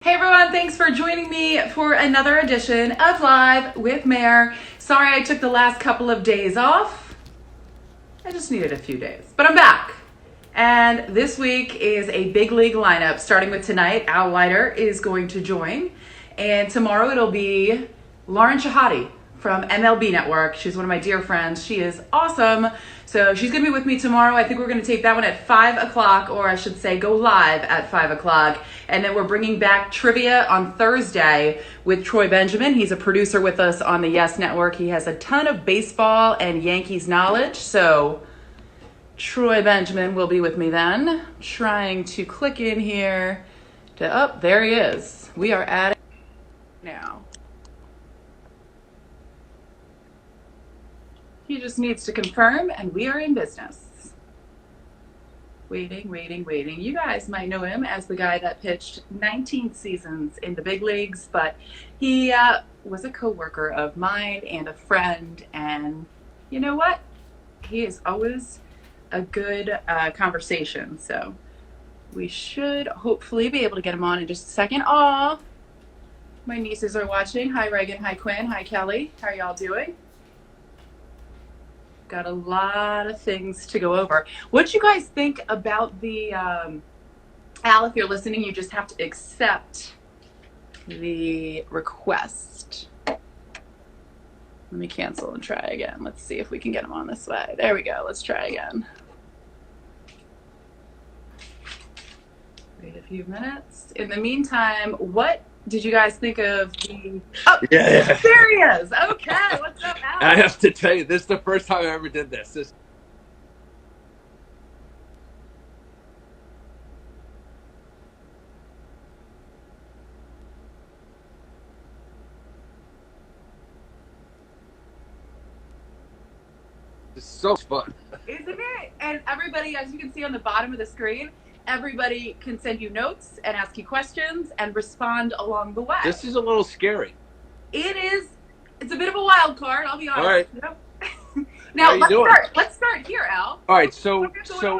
Hey everyone, thanks for joining me for another edition of Live with Mare. Sorry I took the last couple of days off. I just needed a few days, but I'm back. And this week is a big league lineup. Starting with tonight, Jack Leiter is going to join. And tomorrow it'll be Lauren Shahadi from MLB Network. She's one of my dear friends. She is awesome. So she's going to be with me tomorrow. I think we're going to tape that one at 5 o'clock, or I should say go live at 5 o'clock. And then we're bringing back trivia on Thursday with Troy Benjamin. He's a producer with us on the Yes Network. He has a ton of baseball and Yankees knowledge. So Troy Benjamin will be with me then. Trying to click in here to, there he is. We are at it now. He just needs to confirm, and we are in business. Waiting. You guys might know him as the guy that pitched 19 seasons in the big leagues, but he was a coworker of mine and a friend, and you know what? He is always a good conversation, so we should hopefully be able to get him on in just a second. Aw, my nieces are watching. Hi, Reagan. Hi, Quinn. Hi, Kelly. How are y'all doing? Got a lot of things to go over. What did you guys think about the, Al, if you're listening, you just have to accept the request. Let me cancel and try again. Let's see if we can get him on this way. There we go. Let's try again. Wait a few minutes. In the meantime, what did you guys think of the... Oh, yeah. There he is. Okay, what's up, Al? I have to tell you, this is the first time I ever did this. This is so fun. Isn't it? And everybody, as you can see on the bottom of the screen, everybody can send you notes and ask you questions and respond along the way. This is a little scary. It is. It's a bit of a wild card, I'll be honest. All right. Now, let's start here, Al. All right, so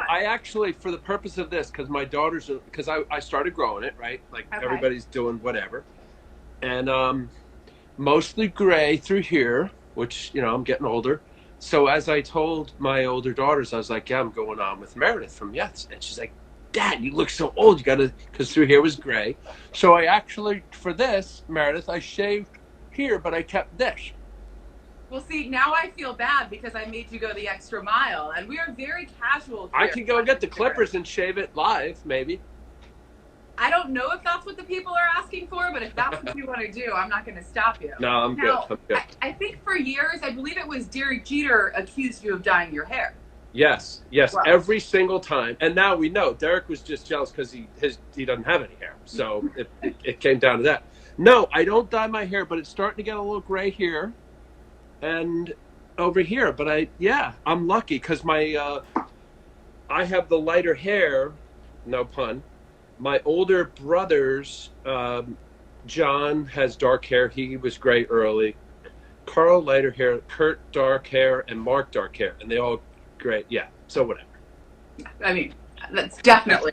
I actually, for the purpose of this, because my daughters, because I started growing it, right? Like everybody's doing whatever. And mostly gray through here, which, you know, I'm getting older. So as I told my older daughters, I was like, yeah, I'm going on with Meredith from Yes. And she's like, Dad, you look so old. You got to, because through here was gray. So I actually, for this, Meredith, I shaved here, but I kept this. Well, see, now I feel bad because I made you go the extra mile, and we are very casual here. I could go get the clippers and shave it live, maybe. I don't know if that's what the people are asking for, but if that's what you want to do, I'm not going to stop you. No, I'm good. I think for years, I believe it was Derek Jeter accused you of dyeing your hair. Yes, well, every single time. And now we know Derek was just jealous because he doesn't have any hair. So it came down to that. No, I don't dye my hair, but it's starting to get a little gray here and over here. But I'm lucky because I have the lighter hair, no pun. My older brothers, John has dark hair. He was gray early. Carl lighter hair, Kurt dark hair, and Mark dark hair, and they all gray. Yeah. So whatever. I mean, that's definitely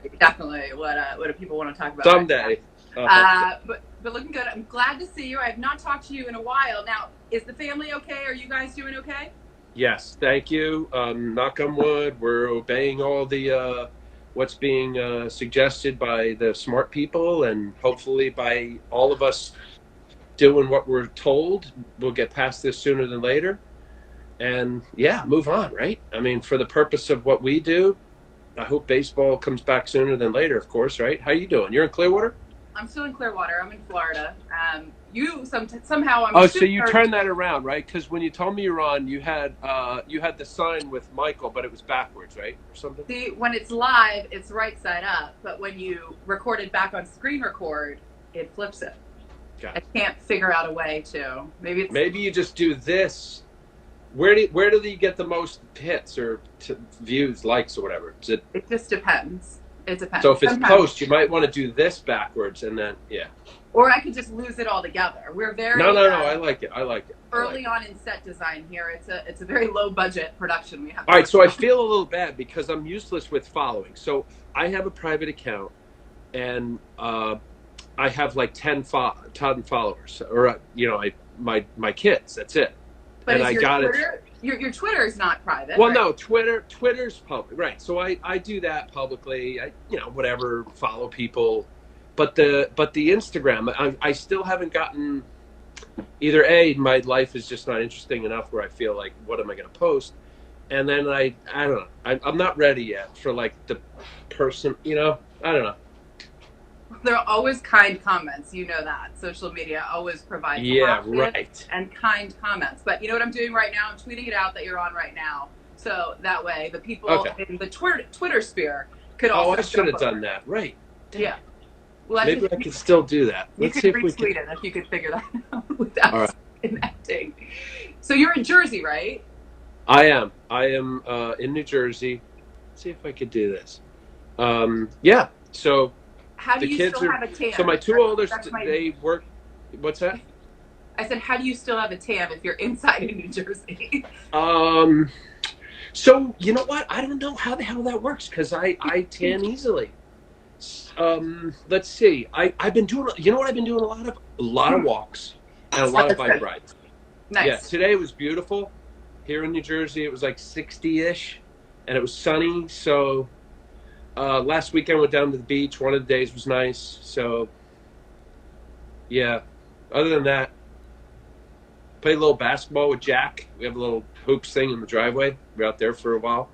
what people want to talk about someday. Right but looking good. I'm glad to see you. I have not talked to you in a while. Now, is the family okay? Are you guys doing okay? Yes. Thank you. Knock on wood. We're obeying all the what's being suggested by the smart people, and hopefully by all of us doing what we're told, we'll get past this sooner than later. And move on, right? I mean, for the purpose of what we do, I hope baseball comes back sooner than later, of course, right? How you doing? You're in Clearwater? I'm still in Clearwater. I'm in Florida. Somehow I'm. Oh, so you turned that around, right? Because when you told me you were on, you had the sign with Michael, but it was backwards, right, or something? See, when it's live, it's right side up, but when you record it back on screen record, it flips it. I can't figure out a way to. Maybe you just do this. Where do they get the most hits or views, likes, or whatever? It just depends. It depends. So if it's post, you might want to do this backwards, and then Or I could just lose it all together. We're very no. I like it. Early on in set design here, it's a very low budget production we have. All right, so I feel a little bad because I'm useless with following. So I have a private account, and I have like 10 followers, or my kids. That's it. But And is I your got Twitter, it. your Twitter is not private? Well, right? no, Twitter's public, right? So I do that publicly. Whatever, follow people, but the Instagram, I still haven't gotten either. My life is just not interesting enough where I feel like, what am I going to post? And then I don't know. I'm not ready yet for like the person. I don't know. There are always kind comments. You know that social media always provides Yeah, positive right. and kind comments. But you know what I'm doing right now? I'm tweeting it out that you're on right now. So that way the people in the Twitter sphere could also. Oh, I should have done that. Right. Damn. Yeah. Well, maybe I can still do that. You could retweet it if you could figure that out without connecting. So you're in Jersey, right? I am in New Jersey. Let's see if I could do this. Yeah. So how do the you kids still are. have a tan? So my two oldest, they work. What's that? I said, how do you still have a tan if you're inside in New Jersey? So you know what? I don't know how the hell that works because I tan easily. Let's see. I've been doing. You know what I've been doing? A lot of walks and a lot of bike rides. Nice. Yeah. Today was beautiful. Here in New Jersey, it was like 60-ish, and it was sunny. So last weekend, I went down to the beach. One of the days was nice. So yeah. Other than that, played a little basketball with Jack. We have a little hoops thing in the driveway. We're out there for a while.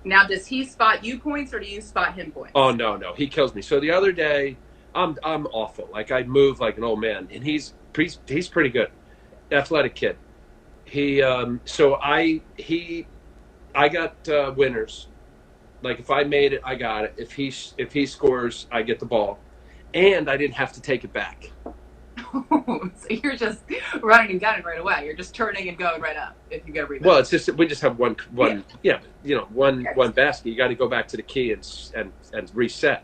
Now, does he spot you points or do you spot him points? Oh no, he kills me. So the other day, I'm awful. Like I move like an old man, and he's pretty good, athletic kid. I got winners. Like if I made it, I got it. If he scores, I get the ball, and I didn't have to take it back. So you're just running and gunning right away. You're just turning and going right up if you get a rebound. Well, it's just we just have one one basket. You got to go back to the key and reset.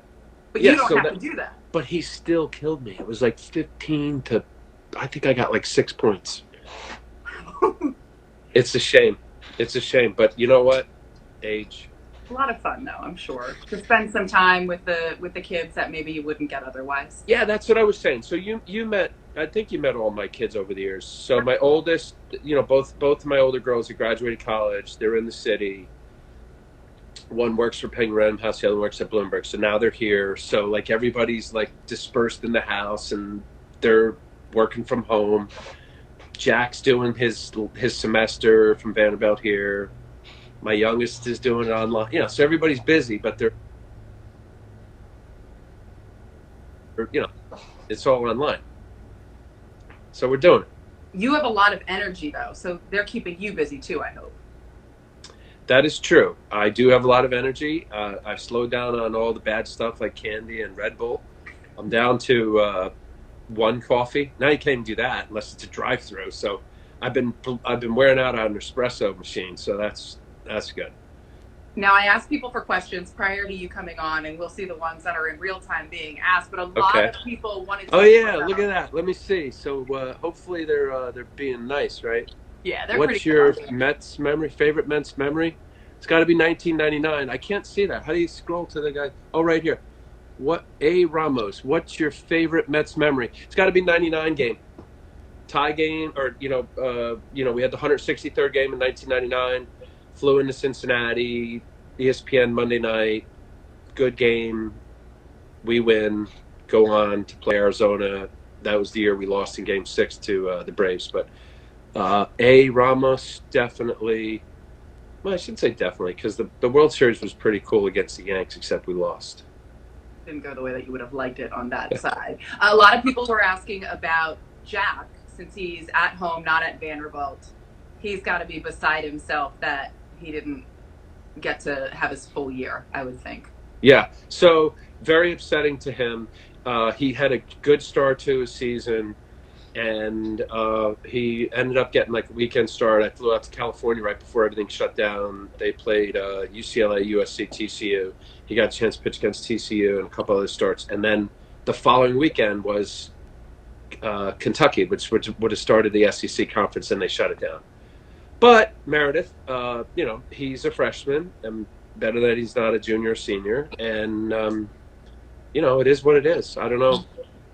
But you don't have to do that. But he still killed me. It was like 15 to, I think I got like 6 points. It's a shame. But you know what? Age. A lot of fun though, I'm sure, to spend some time with the kids that maybe you wouldn't get otherwise. Yeah, that's what I was saying. So you met, I think you met all my kids over the years. So my oldest, both of my older girls have graduated college. They're in the city. One works for Penguin Random House, the other works at Bloomberg. So now they're here. So like everybody's like dispersed in the house and they're working from home. Jack's doing his semester from Vanderbilt here. My youngest is doing it online. So everybody's busy, but they're, it's all online. So we're doing it. You have a lot of energy though, so they're keeping you busy too, I hope. That is true. I do have a lot of energy. I've slowed down on all the bad stuff like candy and Red Bull. I'm down to one coffee. Now you can't even do that unless it's a drive-through. So I've been wearing out on an espresso machine. So that's good. Now I ask people for questions prior to you coming on, and we'll see the ones that are in real time being asked. But a lot of people wanted to. Oh yeah, look at that. Let me see. So hopefully they're being nice, right? Yeah, they're What's pretty your cool. Mets memory? Favorite Mets memory? It's got to be 1999. I can't see that. How do you scroll to the guy? Oh, right here. What A. Ramos? What's your favorite Mets memory? It's got to be 99 game, tie game, or we had the 163rd game in 1999. Flew into Cincinnati, ESPN Monday night. Good game. We win. Go on to play Arizona. That was the year we lost in Game 6 to the Braves, but. A. Ramos, definitely. Well, I shouldn't say definitely, because the World Series was pretty cool against the Yanks, except we lost. Didn't go the way that you would have liked it on that side. A lot of people were asking about Jack, since he's at home, not at Vanderbilt. He's got to be beside himself that he didn't get to have his full year, I would think. Yeah, so very upsetting to him. He had a good start to his season. And he ended up getting like a weekend start. I flew out to California right before everything shut down. They played UCLA, USC, TCU. He got a chance to pitch against TCU and a couple other starts. And then the following weekend was Kentucky, which would have started the SEC conference, and they shut it down. But Meredith, he's a freshman, and better that he's not a junior or senior. And, it is what it is. I don't know.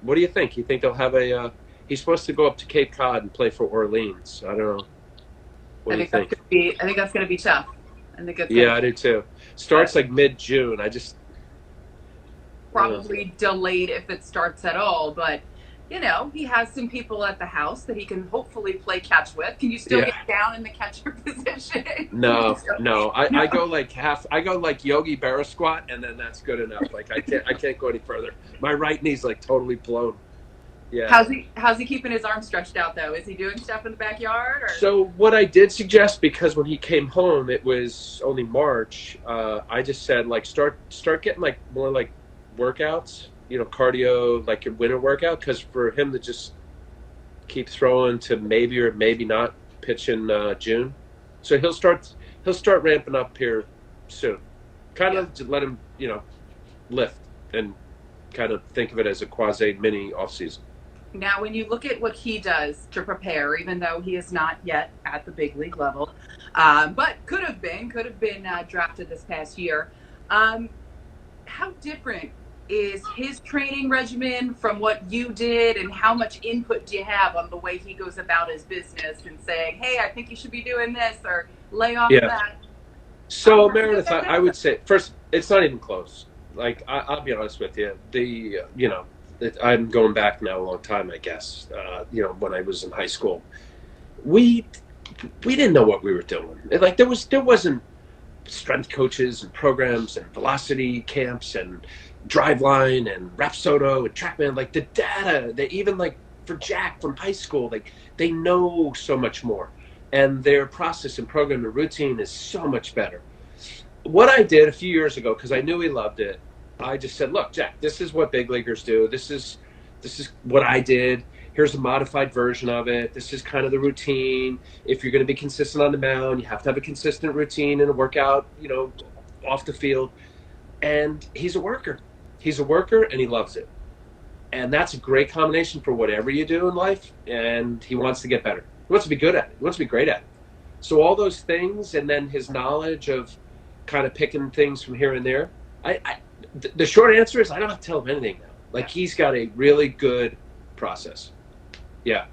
What do you think? You think they'll have a? He's supposed to go up to Cape Cod and play for Orleans. I don't know. What I do you think that's think? gonna be. I think that's gonna be tough. I think it's gonna Yeah, be I do too. Starts like mid-June. I just probably delayed if it starts at all. But you know, he has some people at the house that he can hopefully play catch with. Can you still yeah. get down in the catcher position? No, no. I go like half. I go like Yogi Berra squat, and then that's good enough. Like I can't go any further. My right knee's like totally blown. Yeah. How's he keeping his arms stretched out though? Is he doing stuff in the backyard or? So what I did suggest, because when he came home, it was only March. I just said like start getting like more like workouts, cardio, like a winter workout, because for him to just keep throwing to maybe or maybe not pitch in June, so he'll start ramping up here soon. Kind of to let him lift and kind of think of it as a quasi mini off season. Now, when you look at what he does to prepare, even though he is not yet at the big league level, but could have been drafted this past year, how different is his training regimen from what you did, and how much input do you have on the way he goes about his business and saying, hey, I think you should be doing this, or lay off that? So, Meredith, I would say, first, it's not even close. Like, I'll be honest with you. I'm going back now a long time, I guess. When I was in high school, we didn't know what we were doing. Like there wasn't strength coaches and programs and velocity camps and driveline and Rapsodo and TrackMan. Like the data, they even like for Jack from high school, like they know so much more, and their process and program and routine is so much better. What I did a few years ago, because I knew he loved it, I just said, look, Jack, this is what big leaguers do. This is what I did. Here's a modified version of it. This is kind of the routine. If you're going to be consistent on the mound, you have to have a consistent routine and a workout, off the field. And he's a worker. He's a worker, and he loves it. And that's a great combination for whatever you do in life. And he wants to get better. He wants to be good at it. He wants to be great at it. So all those things, and then his knowledge of kind of picking things from here and there, the short answer is I don't have to tell him anything now. Like he's got a really good process. Yeah.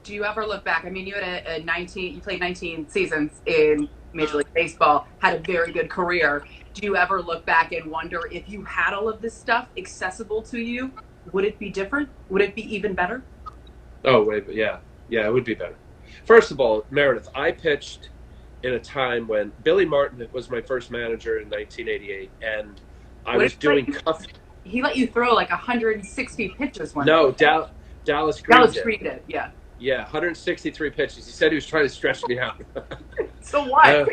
Do you ever look back? I mean, you had you played 19 seasons in Major League Baseball, had a very good career. Do you ever look back and wonder if you had all of this stuff accessible to you, would it be different? Would it be even better? Oh, wait, yeah. Yeah, it would be better. First of all, Meredith, I pitched in a time when Billy Martin was my first manager in 1988, and I was doing He let you throw like 160 pitches one No, day. Dallas Green did, yeah. Yeah, 163 pitches. He said he was trying to stretch me out. So what?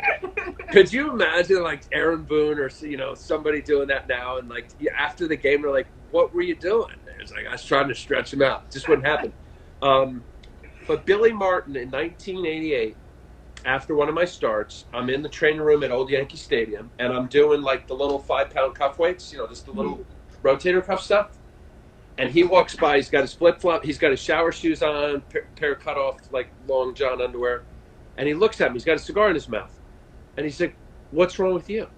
Could you imagine like Aaron Boone or somebody doing that now, and like after the game they're like, "What were you doing?" It's like I was trying to stretch him out. It just wouldn't happen. But Billy Martin in 1988, after one of my starts, I'm in the training room at Old Yankee Stadium, and I'm doing like the little 5-pound cuff weights, just the little rotator cuff stuff. And he walks by, he's got his flip-flop, he's got his shower shoes on, pair of cut-off, like, long john underwear. And he looks at me, he's got a cigar in his mouth. And he's like, what's wrong with you?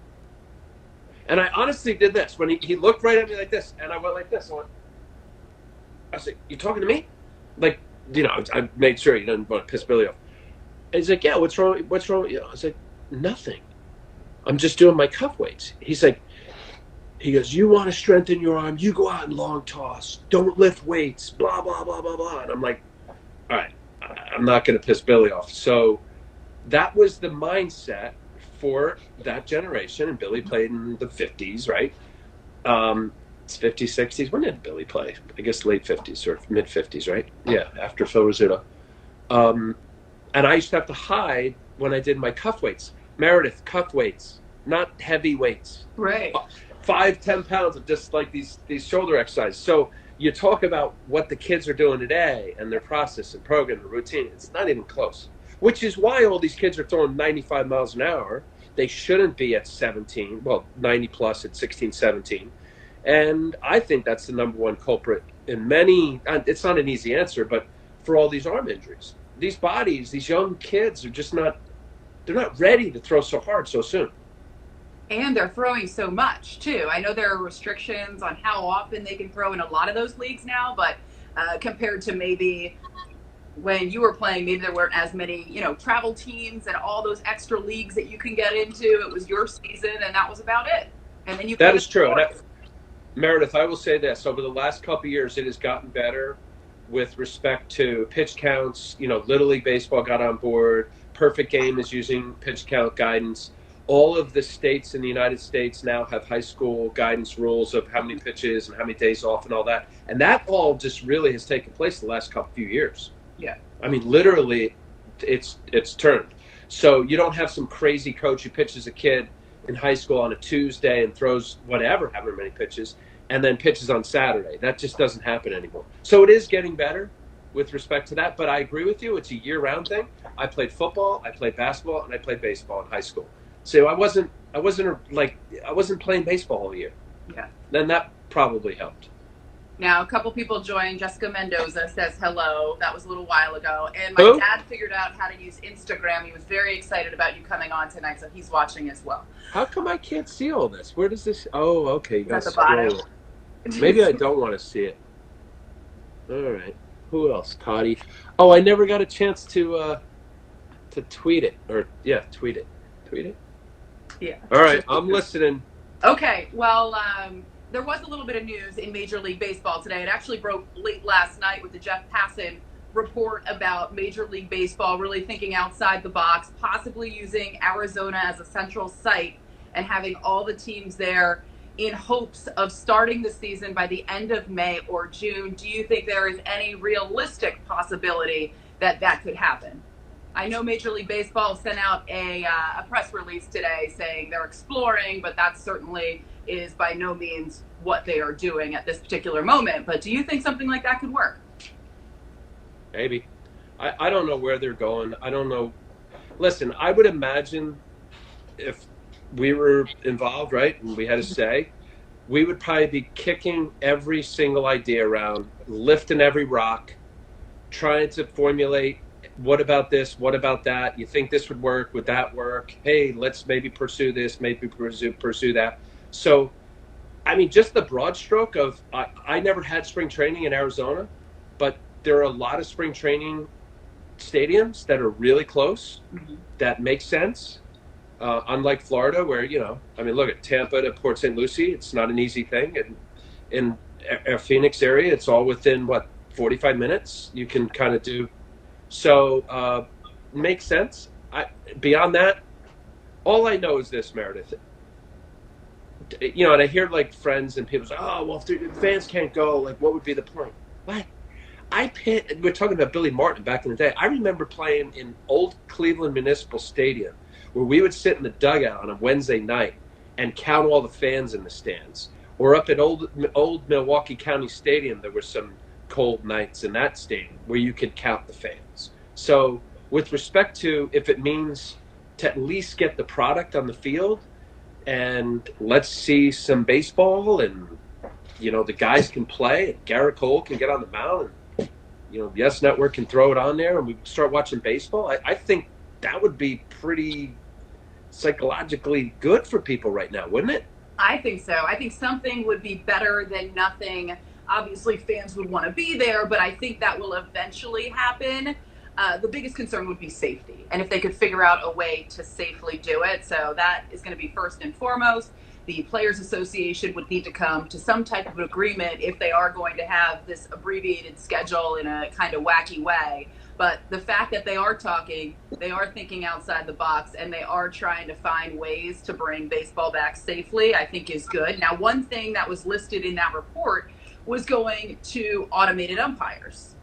And I honestly did this. When he looked right at me like this, and I went like this. I was like, you talking to me? Like, I made sure he didn't want to piss Billy off. And he's like, yeah, what's wrong with you? I was like, nothing. I'm just doing my cuff weights. He goes, you want to strengthen your arm, you go out and long toss. Don't lift weights, blah, blah, blah, blah, blah. And I'm like, all right, I'm not going to piss Billy off. So that was the mindset for that generation. And Billy played in the 50s, right? It's 50s, 60s. When did Billy play? I guess late 50s or mid 50s, right? Yeah, after Phil Rizzuto. And I used to have to hide when I did my cuff weights. Meredith, cuff weights, not heavy weights. Right. 5-10 pounds of just like these shoulder exercises. So you talk about what the kids are doing today and their process and program and routine. It's not even close, which is why all these kids are throwing 95 miles an hour. They shouldn't be at 17, 90 plus at 16, 17. And I think that's the number one culprit in many, it's not an easy answer, but for all these arm injuries. These bodies, these young kids are just they're not ready to throw so hard so soon. And they're throwing so much too. I know there are restrictions on how often they can throw in a lot of those leagues now, but compared to maybe when you were playing, maybe there weren't as many, travel teams and all those extra leagues that you can get into. It was your season, and that was about it. And then you. That is true. Meredith, I will say this: over the last couple of years, it has gotten better with respect to pitch counts. Little League Baseball got on board. Perfect Game is using pitch count guidance. All of the states in the United States now have high school guidance rules of how many pitches and how many days off and all that. And that all just really has taken place the last few years. Yeah. I mean, literally, it's turned. So you don't have some crazy coach who pitches a kid in high school on a Tuesday and throws however many pitches, and then pitches on Saturday. That just doesn't happen anymore. So it is getting better with respect to that. But I agree with you. It's a year-round thing. I played football, I played basketball, and I played baseball in high school. So I wasn't playing baseball all year. Yeah. Then that probably helped. Now, a couple people joined. Jessica Mendoza says hello. That was a little while ago. And my dad figured out how to use Instagram. He was very excited about you coming on tonight, so he's watching as well. How come I can't see all this? Where does this? Oh, okay. You got the bottom. Maybe I don't want to see it. All right. Who else? Toddy. Oh, I never got a chance to tweet it. Tweet it. Tweet it? Yeah. All right. I'm listening. Okay. Well, there was a little bit of news in Major League Baseball today. It actually broke late last night with the Jeff Passan report about Major League Baseball really thinking outside the box, possibly using Arizona as a central site and having all the teams there in hopes of starting the season by the end of May or June. Do you think there is any realistic possibility that that could happen? I know Major League Baseball sent out a press release today saying they're exploring, but that certainly is by no means what they are doing at this particular moment. But do you think something like that could work? Maybe. I don't know where they're going. I don't know. Listen, I would imagine if we were involved, right, and we had a say, we would probably be kicking every single idea around, lifting every rock, trying to formulate, what about this? What about that? You think this would work? Would that work? Hey, let's maybe pursue this, maybe pursue that. So, I mean, just the broad stroke of, I never had spring training in Arizona, but there are a lot of spring training stadiums that are really close, that make sense. Unlike Florida, where, look at Tampa to Port St. Lucie, it's not an easy thing. And in Phoenix area, it's all within, 45 minutes you can kind of do. So, makes sense. Beyond that, all I know is this, Meredith. And I hear friends and people say, "Oh, well, if fans can't go, what would be the point?" What? We're talking about Billy Martin back in the day. I remember playing in old Cleveland Municipal Stadium, where we would sit in the dugout on a Wednesday night and count all the fans in the stands. Or up at old Milwaukee County Stadium, there were some cold nights in that stadium where you could count the fans. So with respect to if it means to at least get the product on the field and let's see some baseball and, the guys can play and Garrett Cole can get on the mound and, the Yes Network can throw it on there and we start watching baseball, I think that would be pretty psychologically good for people right now, wouldn't it? I think so. I think something would be better than nothing. Obviously, fans would want to be there, but I think that will eventually happen. The biggest concern would be safety, and if they could figure out a way to safely do it. So that is going to be first and foremost. The Players Association would need to come to some type of agreement if they are going to have this abbreviated schedule in a kind of wacky way. But the fact that they are talking, they are thinking outside the box, and they are trying to find ways to bring baseball back safely, I think is good. Now, one thing that was listed in that report was going to automated umpires.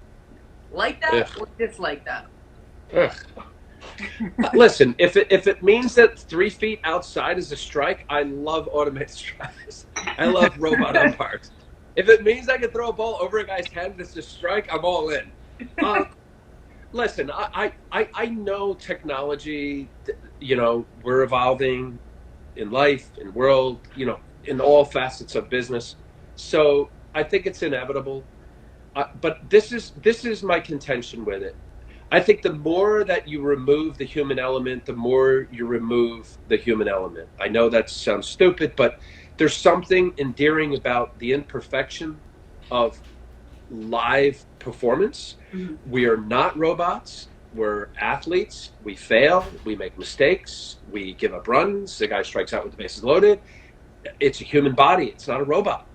Like that or dislike that? Listen, if it means that 3 feet outside is a strike, I love automated strikes. I love robot umpires. If it means I can throw a ball over a guy's head and it's a strike, I'm all in. Listen, I know technology, we're evolving in life, in world, in all facets of business. So I think it's inevitable. But this is my contention with it. I think the more that you remove the human element, the more you remove the human element. I know that sounds stupid, but there's something endearing about the imperfection of live performance. Mm-hmm. We are not robots. We're athletes. We fail. We make mistakes. We give up runs. The guy strikes out with the bases loaded. It's a human body. It's not a robot.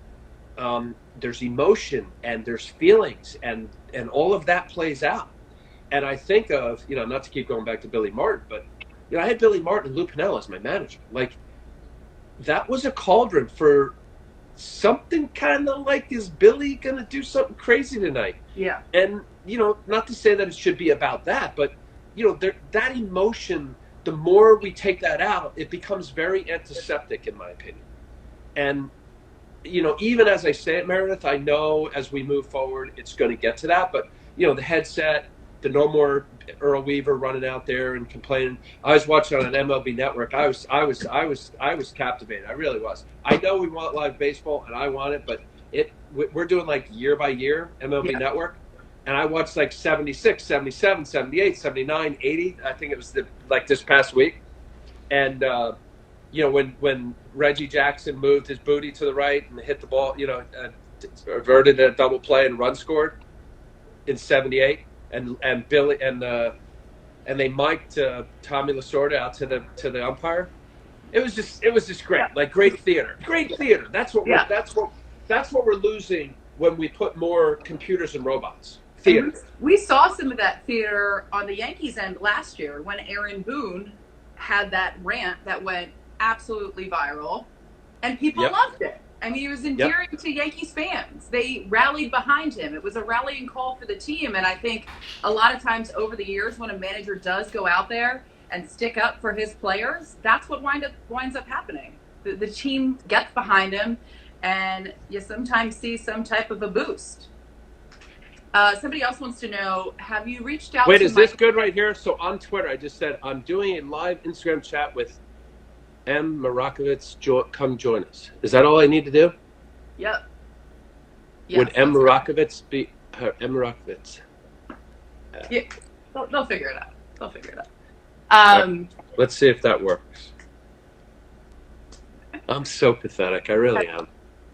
There's emotion and there's feelings and all of that plays out. And I think of, not to keep going back to Billy Martin, but, I had Billy Martin and Lou Piniella as my manager. Like, that was a cauldron for something kind of like, is Billy going to do something crazy tonight? Yeah. And, not to say that it should be about that, but, that emotion, the more we take that out, it becomes very antiseptic, in my opinion. And, even as I say it, Meredith, I know as we move forward, it's going to get to that. But, the headset, the no more Earl Weaver running out there and complaining. I was watching on an MLB network. I was captivated. I really was. I know we want live baseball, and I want it, but we're doing like year by year MLB network. And I watched like 76, 77, 78, 79, 80. I think it was this past week. And, when Reggie Jackson moved his booty to the right and hit the ball, averted a double play and run scored in 78. And Billy and they mic'd Tommy Lasorda out to the umpire. It was just great, like great theater. That's what we're losing when we put more computers and robots. Theater. We saw some of that theater on the Yankees end last year when Aaron Boone had that rant that went absolutely viral, and people loved it. I mean, it was endearing to Yankees fans. They rallied behind him. It was a rallying call for the team. And I think a lot of times over the years when a manager does go out there and stick up for his players, that's what winds up happening. The team gets behind him, and you sometimes see some type of a boost. Somebody else wants to know, have you reached out to Wait, is this good right here? So on Twitter, I just said, I'm doing a live Instagram chat with M. Marakovits, come join us. Is that all I need to do? Yep. Yes, would M. Marakovits be M. Marakovits? Yeah, they'll figure it out. Let's see if that works. I'm so pathetic. I really am.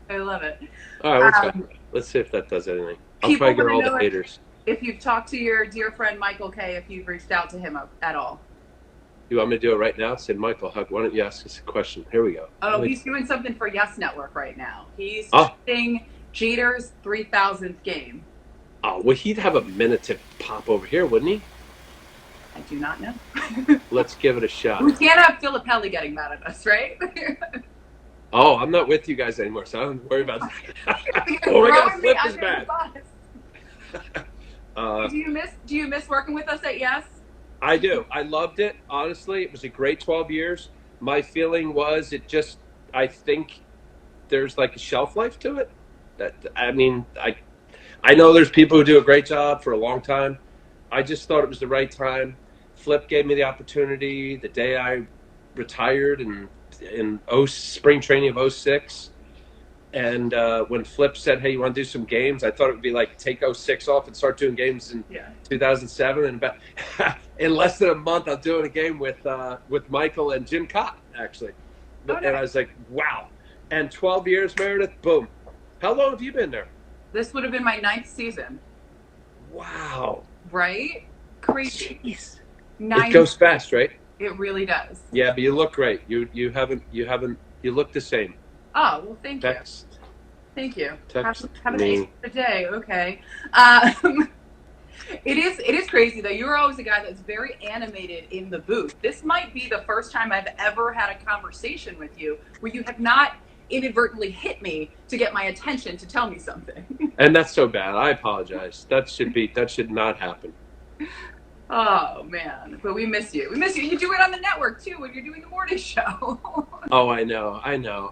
I love it. All right, let's see if that does anything. I'll try to get all the haters. If you've talked to your dear friend Michael K., if you've reached out to him at all. You want me to do it right now? Say, Michael, why don't you ask us a question? Here we go. Oh, he's doing something for Yes Network right now. He's shooting Jeter's 3,000th game. Oh, well, he'd have a minute to pop over here, wouldn't he? I do not know. Let's give it a shot. We can't have Filippelli getting mad at us, right? Oh, I'm not with you guys anymore, so I don't worry about that. Oh, my God, Flip is bad. Do you miss working with us at Yes? I do. I loved it. Honestly, it was a great 12 years. My feeling was I think there's like a shelf life to it. I know there's people who do a great job for a long time. I just thought it was the right time. Flip gave me the opportunity the day I retired in spring training of 06. And when Flip said, hey, you want to do some games? I thought it would be like take 06 off and start doing games in 2007. And about, in less than a month, I'm doing a game with Michael and Jim Cott, actually. And I was like, wow. And 12 years, Meredith, boom. How long have you been there? This would have been my 9th season. Wow. Right? Crazy. Jeez. It goes fast, right? It really does. Yeah, but you look great. You look the same. Oh, well, thank you. Thank you. Have a nice day. Okay. It is crazy, though. You're always a guy that's very animated in the booth. This might be the first time I've ever had a conversation with you where you have not inadvertently hit me to get my attention to tell me something. And that's so bad. I apologize. That should not happen. Oh, man. But we miss you. We miss you. You do it on the network, too, when you're doing the morning show. Oh, I know.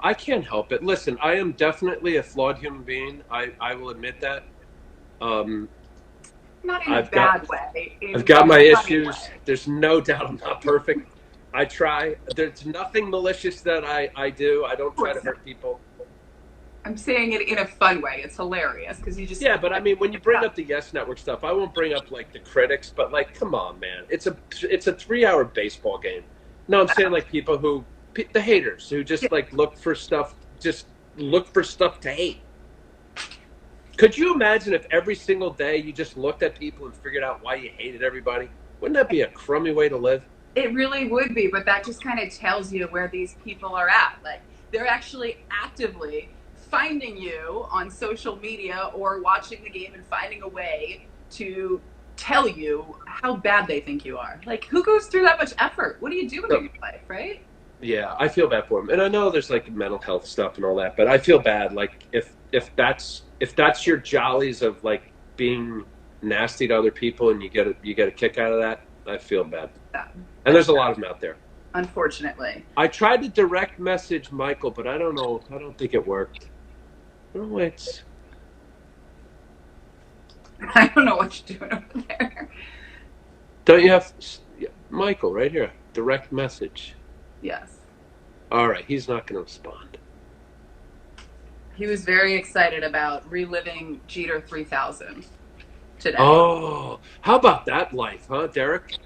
I can't help it. Listen, I am definitely a flawed human being. I will admit that. Not in a bad way. I've got my issues. There's no doubt I'm not perfect. I try. There's nothing malicious that I do. I don't try to hurt people. I'm saying it in a fun way. It's hilarious because you just Yeah, but I mean, when you bring up the Yes Network stuff, I won't bring up like the critics, but like, come on, man, it's a 3-hour baseball game. No, I'm saying like people who the haters who just like look for stuff to hate. Could you imagine if every single day you just looked at people and figured out why you hated everybody? Wouldn't that be a crummy way to live? It really would be, but that just kind of tells you where these people are at. Like they're actually actively finding you on social media or watching the game and finding a way to tell you how bad they think you are. Like who goes through that much effort? What do you do in your life, right? Yeah, I feel bad for them, and I know there's like mental health stuff and all that, but I feel bad. Like if that's your jollies of like being nasty to other people, and you get a kick out of that, I feel bad. Yeah. And there's a lot of them out there. Unfortunately, I tried to direct message Michael, but I don't know. I don't think it worked. Oh, I don't know what you're doing over there. Don't you have Michael right here? Direct message. Yes. All right, he's not going to respond. He was very excited about reliving Jeter 3000 today. Oh, how about that life, huh, Derek?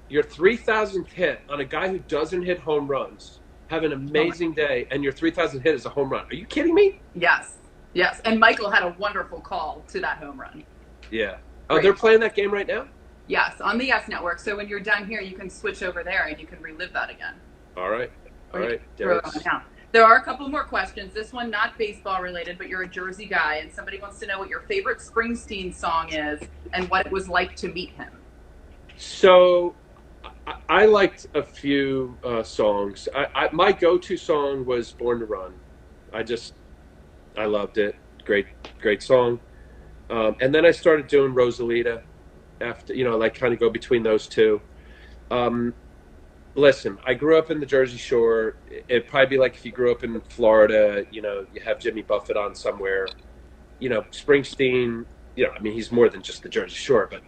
Your 3,000th hit on a guy who doesn't hit home runs. Have an amazing day, and your 3,000th hit is a home run. Are you kidding me? Yes. Yes. And Michael had a wonderful call to that home run. Yeah. Oh, they're playing that game right now? Yes, on the Yes Network. So when you're done here, you can switch over there and you can relive that again. All right. All right. There are a couple more questions. This one not baseball related, but you're a Jersey guy, and somebody wants to know what your favorite Springsteen song is and what it was like to meet him. So I liked a few songs. My go-to song was Born to Run. I loved it. Great song. And then I started doing Rosalita after, like kind of go between those two. Listen, I grew up in the Jersey Shore. It'd probably be like if you grew up in Florida, you have Jimmy Buffett on somewhere. Springsteen, I mean, he's more than just the Jersey Shore, but,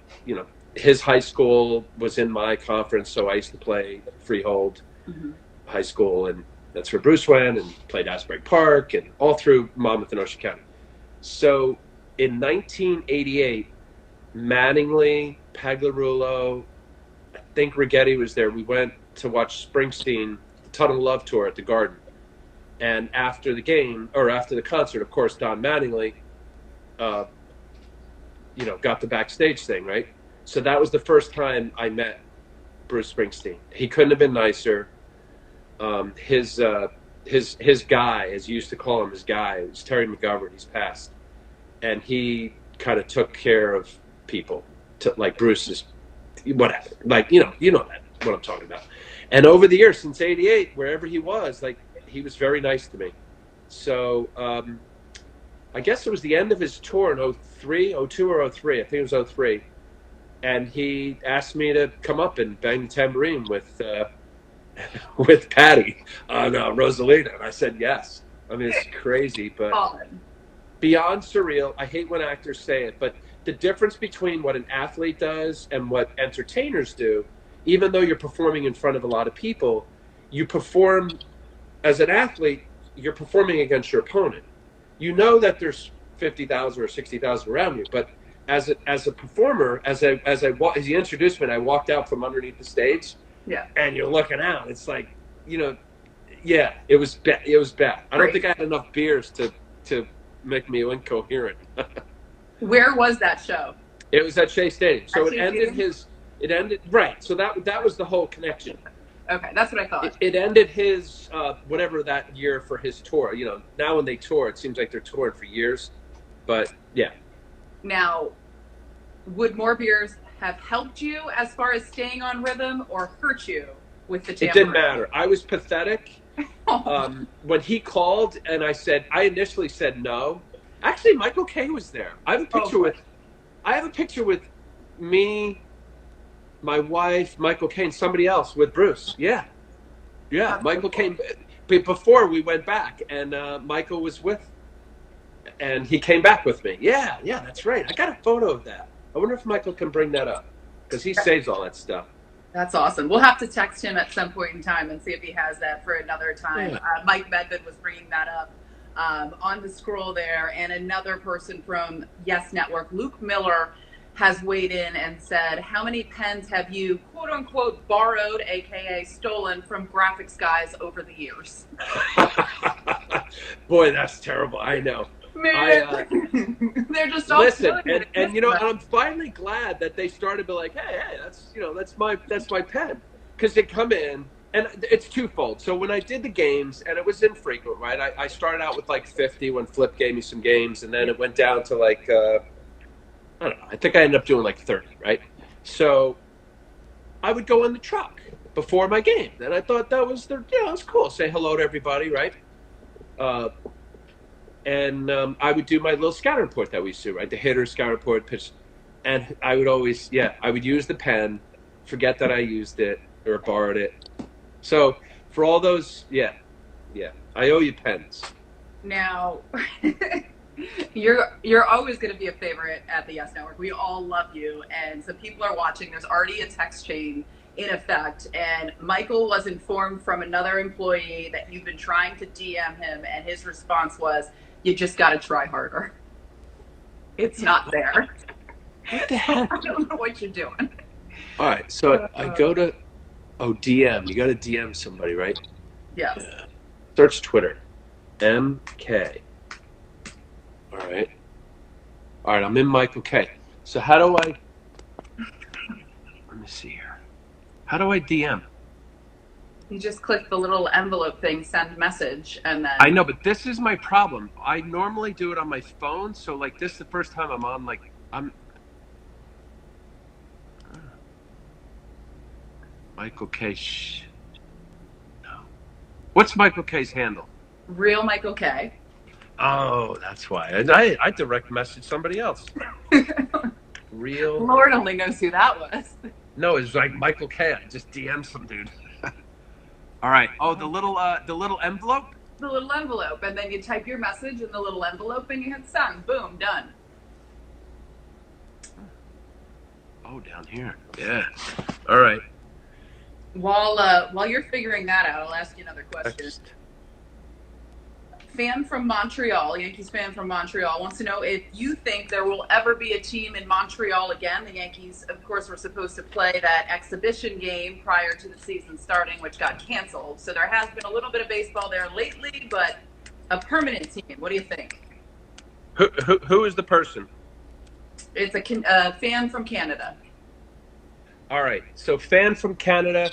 his high school was in my conference, so I used to play Freehold High School, and that's where Bruce went, and played Asbury Park, and all through Monmouth and Ocean County. So in 1988, Mattingly, Pagliarulo, I think Righetti was there. We went to watch Springsteen, the Tunnel of Love tour at the Garden. And after the concert, of course, Don Mattingly, got the backstage thing, right? So that was the first time I met Bruce Springsteen. He couldn't have been nicer. His guy, as you used to call him, his guy, was Terry McGovern. He's passed. And he kind of took care of people, like Bruce's, whatever. Like, you know that, what I'm talking about. And over the years, since 88, wherever he was, like, he was very nice to me. So I guess it was the end of his tour in 02 or 03. I think it was 03. And he asked me to come up and bang the tambourine with Patty on Rosalita. And I said yes. I mean, it's crazy, but beyond surreal. I hate when actors say it, but the difference between what an athlete does and what entertainers do, even though you're performing in front of a lot of people, you perform as an athlete, you're performing against your opponent. You know that there's 50,000 or 60,000 around you, but as a performer, as he introduced me, and I walked out from underneath the stage, and you're looking out. It's like, it was bad. I don't think I had enough beers to make me incoherent. Where was that show? It was at Shea Stadium. So it ended right. So that was the whole connection. Okay, that's what I thought. It ended his whatever that year for his tour. Now when they tour, it seems like they're touring for years. But yeah. Now, would more beers have helped you as far as staying on rhythm or hurt you with the tambourine? It didn't matter. I was pathetic. When he called and I initially said no. Actually, Michael Kay was there. I have a picture with me, my wife, Michael Kay, and somebody else with Bruce. Yeah. Michael came before we went back, and Michael was with. And he came back with me. Yeah, that's right. I got a photo of that. I wonder if Michael can bring that up, because he saves all that stuff. That's awesome. We'll have to text him at some point in time and see if he has that for another time. Yeah. Mike Medved was bringing that up. on the scroll there. And another person from Yes Network, Luke Miller, has weighed in and said, how many pens have you, quote unquote, borrowed, aka stolen, from graphics guys over the years? Boy, that's terrible. I know. They're just all listen, and you know, and I'm finally glad that they started to be like, hey, that's my pen, because they come in, and it's twofold. So when I did the games, and it was infrequent, right? I started out with like 50 when Flip gave me some games, and then it went down to like I don't know. I think I ended up doing like 30, right? So I would go in the truck before my game, and I thought that was it's cool. Say hello to everybody, right? And I would do my little scout report that we used to, right? The hitter scout report, pitch, and I would always, I would use the pen, forget that I used it or borrowed it. So for all those, I owe you pens. Now, you're always going to be a favorite at the Yes Network. We all love you, and some people are watching. There's already a text chain in effect, and Michael was informed from another employee that you've been trying to DM him, and his response was, you just got to try harder. It's not there. What the heck? I don't know what you're doing. All right, so I go to DM. You got to DM somebody, right? Yes. Search Twitter, MK. All right, I'm in Michael K. So how do I? Let me see here. How do I DM? You just click the little envelope thing, send message, and then... I know, but this is my problem. I normally do it on my phone, so like this is the first time I'm on, like, Michael K. No. What's Michael K's handle? Real Michael K. Oh, that's why. I direct message somebody else. Real... Lord only knows who that was. No, it's like Michael K. I just DM some dude. All right. Oh, the little envelope? The little envelope. And then you type your message in the little envelope and you hit send. Boom, done. Oh, down here. Yeah. All right. While you're figuring that out, I'll ask you another question. Next. Fan from Montreal, Yankees fan from Montreal, wants to know if you think there will ever be a team in Montreal again. The Yankees, of course, were supposed to play that exhibition game prior to the season starting, which got canceled. So there has been a little bit of baseball there lately, but a permanent team. What do you think? Who is the person? It's a fan from Canada. All right. So fan from Canada.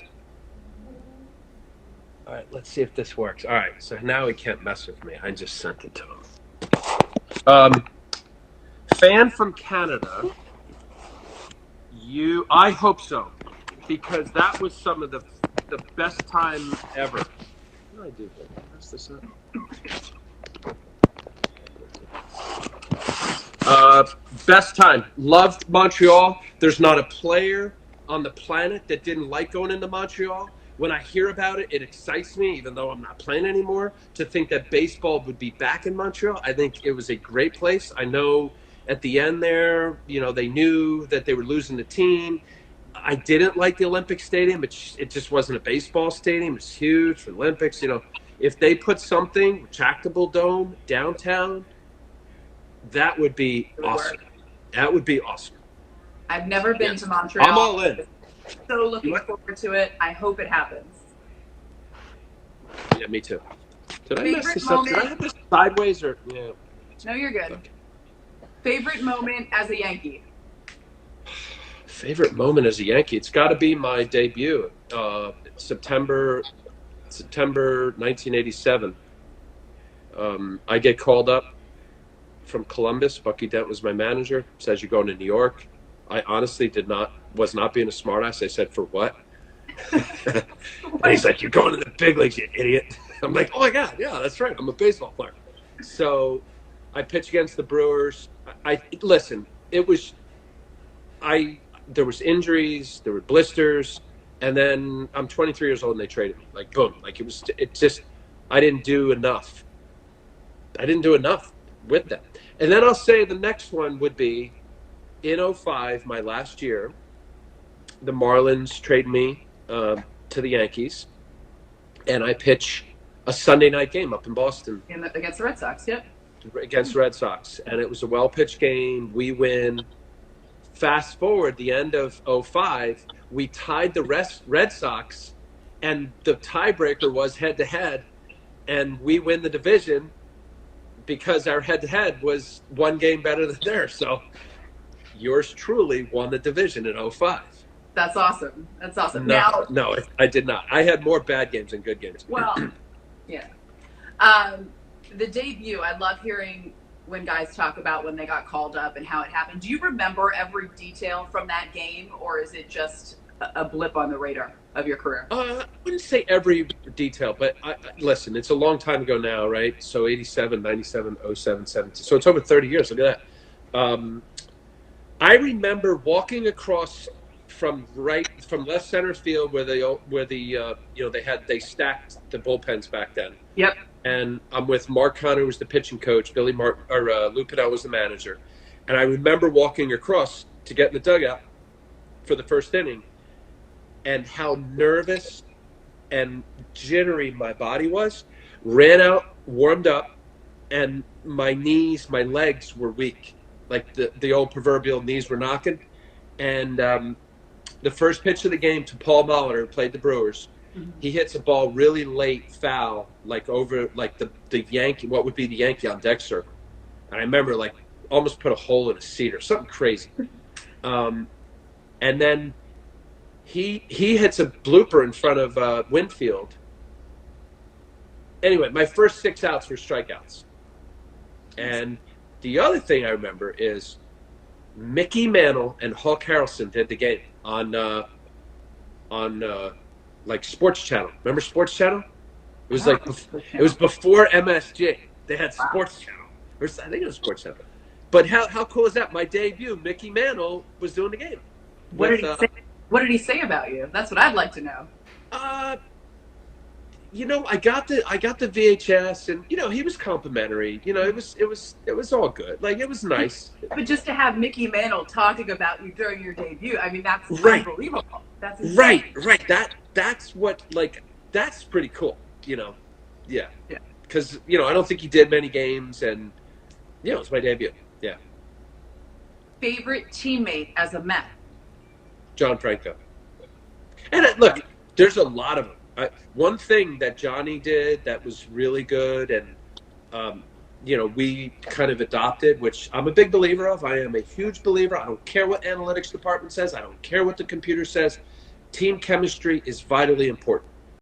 All right, let's see if this works. All right, so now he can't mess with me. I just sent it to him. Fan from Canada, I hope so, because that was some of the best time ever. What do I do? Mess this up. Best time. Loved Montreal. There's not a player on the planet that didn't like going into Montreal. When I hear about it, it excites me, even though I'm not playing anymore, to think that baseball would be back in Montreal. I think it was a great place. I know at the end there, they knew that they were losing the team. I didn't like the Olympic Stadium. It just wasn't a baseball stadium. It's huge for the Olympics. If they put something, retractable dome, downtown, that would be awesome. That would be awesome. I've never been to Montreal. I'm all in. So looking forward to it. I hope it happens. Yeah, me too. Did I mess this up? Did I have this sideways or? Yeah. No, you're good. Okay. Favorite moment as a Yankee? Favorite moment as a Yankee? It's got to be my debut, September 1987. I get called up from Columbus. Bucky Dent was my manager. Says you're going to New York. I honestly was not being a smartass. I said, for what? And he's like, you're going to the big leagues, you idiot. I'm like, oh my God, yeah, that's right. I'm a baseball player. So I pitched against the Brewers. Listen, there was injuries, there were blisters, and then I'm 23 years old and they traded me. Like, boom. Like I didn't do enough. I didn't do enough with that. And then I'll say the next one would be in 2005, my last year, the Marlins trade me to the Yankees, and I pitch a Sunday night game up in Boston Against the Red Sox. Yep. against the Red Sox, and it was a well-pitched game. We win. Fast forward the end of 05, we tied the Red Sox, and the tiebreaker was head-to-head, and we win the division because our head-to-head was one game better than theirs. So yours truly won the division in 05. That's awesome. That's awesome. No, I did not. I had more bad games than good games. Well, yeah. The debut, I love hearing when guys talk about when they got called up and how it happened. Do you remember every detail from that game, or is it just a blip on the radar of your career? I wouldn't say every detail, but listen, it's a long time ago now, right? So 87, 97, 07, 17. So it's over 30 years. Look at that. I remember walking across from left center field where they stacked the bullpens back then. Yep. And I'm with Mark Connor, who was the pitching coach. Lou Pidell was the manager. And I remember walking across to get in the dugout for the first inning, and how nervous and jittery my body was. Ran out, warmed up, and my legs were weak. Like the old proverbial knees were knocking. And the first pitch of the game to Paul Molitor, who played the Brewers, he hits a ball really late foul, like over like the Yankee, what would be the Yankee on deck circle. And I remember like almost put a hole in a seat or something crazy. And then he hits a blooper in front of Winfield. Anyway, my first 6 outs were strikeouts. And the other thing I remember is Mickey Mantle and Hawk Harrelson did the game on like Sports Channel. Remember Sports Channel? It was like it was before MSG. They had Sports Channel. Or I think it was Sports Channel. But how cool is that? My debut, Mickey Mantle was doing the game. What did he say about you? That's what I'd like to know. I got the VHS, and he was complimentary. It was all good. Like, it was nice. But just to have Mickey Mantle talking about you during your debut, I mean, that's unbelievable. That's insane. Right. That's what, like, that's pretty cool. Yeah. Because I don't think he did many games, and it was my debut. Yeah. Favorite teammate as a Met? John Franco. And look, there's a lot of them. One thing that Johnny did that was really good, and we kind of adopted, which I'm a big believer of. I am a huge believer. I don't care what analytics department says. I don't care what the computer says. Team chemistry is vitally important.